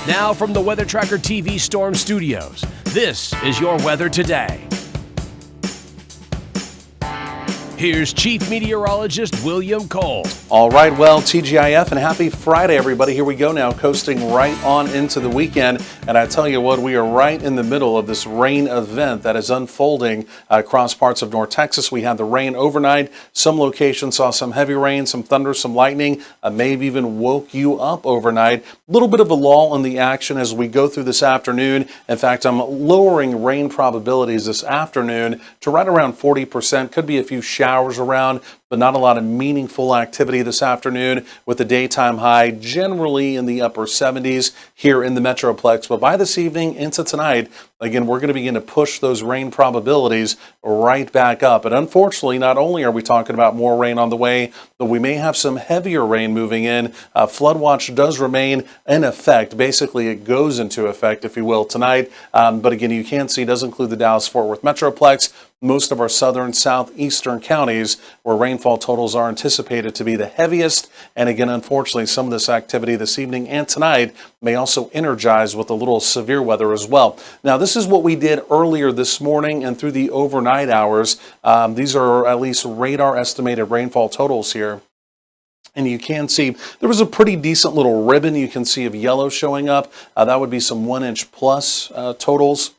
Now from the Weather Tracker TV Storm Studios, this is your weather today. Here's Chief Meteorologist William Cole. All right, well, TGIF and happy Friday, everybody. Here we go now, coasting right on into the weekend. And I tell you what, we are right in the middle of this rain event that is unfolding across parts of North Texas. We had the rain overnight. Some locations saw some heavy rain, some thunder, some lightning. Maybe even woke you up overnight. A little bit of a lull in the action as we go through this afternoon. In fact, I'm lowering rain probabilities this afternoon to right around 40%. Could be a few showers around, but not a lot of meaningful activity this afternoon, with the daytime high generally in the upper 70s here in the Metroplex. But by this evening into tonight, again, we're going to begin to push those rain probabilities right back up. And unfortunately, not only are we talking about more rain on the way, but we may have some heavier rain moving in. Flood watch does remain in effect. Basically, it goes into effect, if you will, tonight. But again, you can see it does include the Dallas-Fort Worth Metroplex, most of our southern, southeastern counties where rainfall totals are anticipated to be the heaviest. And again, unfortunately, some of this activity this evening and tonight may also energize with a little severe weather as well. Now, this is what we did earlier this morning and through the overnight hours. These are at least radar estimated rainfall totals here. And you can see there was a pretty decent little ribbon you can see of yellow showing up. That would be some 1 inch plus totals.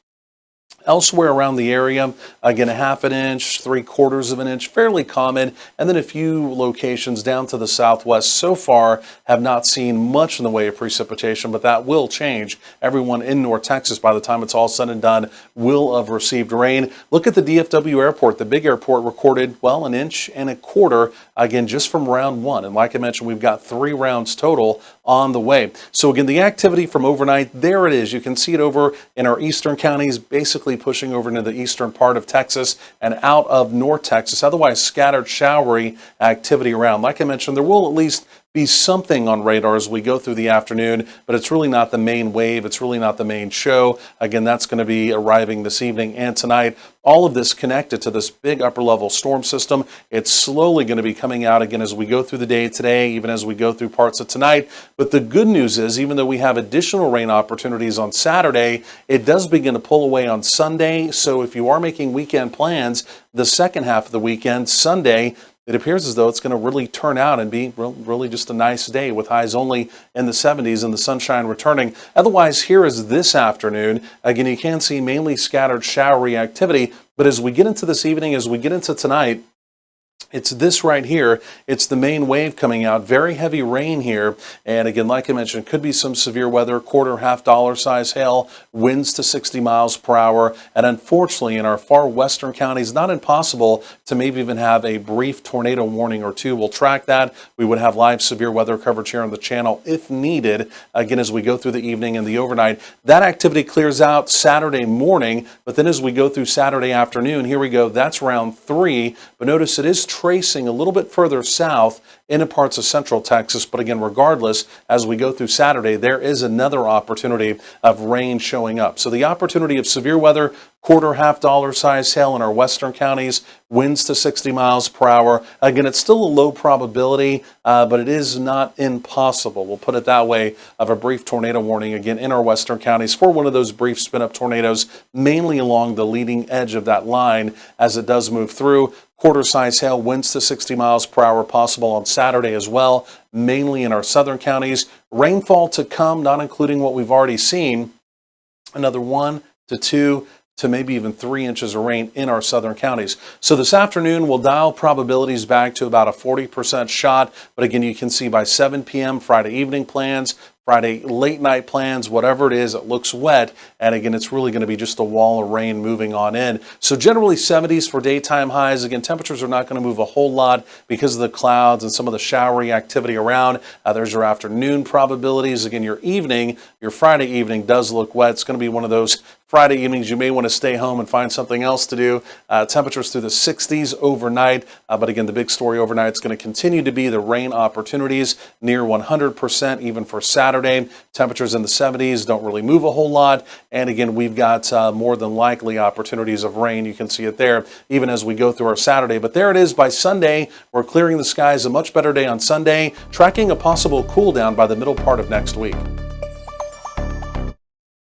Elsewhere around the area, again, a half an inch, 3/4 of an inch, fairly common. And then a few locations down to the southwest so far have not seen much in the way of precipitation, but that will change. Everyone in North Texas, by the time it's all said and done, will have received rain. Look at the DFW airport. The big airport recorded, well, 1.25 inches, again, just from round one. And like I mentioned, we've got 3 rounds total on the way. So again, the activity from overnight, there it is. You can see it over in our eastern counties, basically pushing over into the eastern part of Texas and out of North Texas. Otherwise, scattered showery activity around. Like I mentioned, there will at least be something on radar as we go through the afternoon, but it's really not the main wave. It's really not the main show. Again, that's going to be arriving this evening and tonight. All of this connected to this big upper level storm system. It's slowly going to be coming out again as we go through the day today, even as we go through parts of tonight. But the good news is, even though we have additional rain opportunities on Saturday, it does begin to pull away on Sunday. So if you are making weekend plans, the second half of the weekend, Sunday, it appears as though it's going to really turn out and be really just a nice day with highs only in the 70s and the sunshine returning. Otherwise, here is this afternoon. Again, you can see mainly scattered showery activity. But as we get into this evening, as we get into tonight, it's this right here. It's the main wave coming out. Very heavy rain here. And again, like I mentioned, could be some severe weather, $quarter, half dollar size hail, winds to 60 miles per hour. And unfortunately, in our far western counties, not impossible to maybe even have a brief tornado warning or two. We'll track that. We would have live severe weather coverage here on the channel if needed. Again, as we go through the evening and the overnight, that activity clears out Saturday morning. But then as we go through Saturday afternoon, here we go. That's round 3. But notice it is tracing a little bit further south into parts of central Texas. But again, regardless, as we go through Saturday, there is another opportunity of rain showing up. So the opportunity of severe weather, $quarter, half dollar size hail in our western counties, winds to 60 miles per hour. Again, it's still a low probability, but it is not impossible, we'll put it that way, of a brief tornado warning again in our western counties for one of those brief spin-up tornadoes, mainly along the leading edge of that line as it does move through. Quarter size hail, winds to 60 miles per hour possible on Saturday as well, mainly in our southern counties. Rainfall to come, not including what we've already seen, another 1 to 2 to maybe even 3 inches of rain in our southern counties. So this afternoon, we'll dial probabilities back to about a 40% shot. But again, you can see by 7 p.m. Friday evening plans, Friday late night plans, whatever it is, it looks wet. And again, it's really going to be just a wall of rain moving on in. So generally 70s for daytime highs. Again, temperatures are not going to move a whole lot because of the clouds and some of the showery activity around. There's your afternoon probabilities. Again, your evening, your Friday evening does look wet. It's going to be one of those Friday evenings you may want to stay home and find something else to do. Temperatures through the 60s overnight. But again, the big story overnight is going to continue to be the rain opportunities near 100% even for Saturday. Temperatures in the 70s don't really move a whole lot. And again, we've got more than likely opportunities of rain. You can see it there even as we go through our Saturday. But there it is by Sunday. We're clearing the skies. A much better day on Sunday, tracking a possible cool down by the middle part of next week.